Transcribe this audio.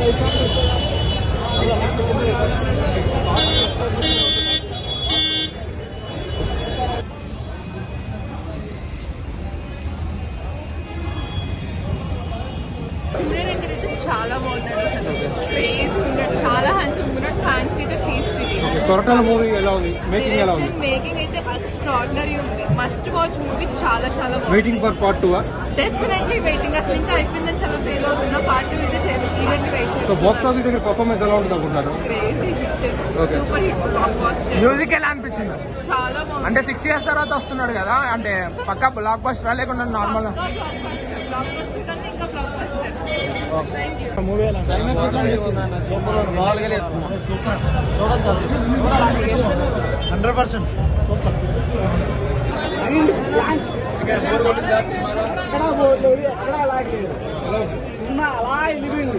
Junior NTR అయితే చాలా బాగున్నాడు, అసలు క్రేజ్ ఉన్నాడు, చాలా హ్యాండ్సమ్ ఉన్నాడు. ఫ్యాన్స్ కి అయితే ఫీస్ట్ మేకింగ్ అయితే ఎక్స్ట్రాడినరీ ఉంది. మస్ట్ వాచ్ మూవీ, చాలా చాలా waiting for part 2. Definitely waiting. అసలు ఇంకా అయిపోయిందని చాలా ఫెయిల్ అవుతున్నా. పార్ట్ 2 అయితే ఈగర్లీ వెయిట్ చేస్తాను. సో బాక్స్ ఆఫీస్ దగ్గర పర్ఫార్మెన్స్ ఎలా ఉంటుంది అనుకుంటారు? Crazy hit, super hit, block buster. Music ఎలా అనిపించింది? చాలా బాగుంది. అంటే 6 years తర్వాత వస్తున్నాడు కదా, అంటే పక్కా బ్లాక్ బస్టర్ లేకుండా నార్మల్ బ్లాక్ బస్టర్ కన్నా ఇంకా block buster. Thank you. Movie ఎలా సూపర్ 100% సినిమా అలా వెళ్ళిపోయింది.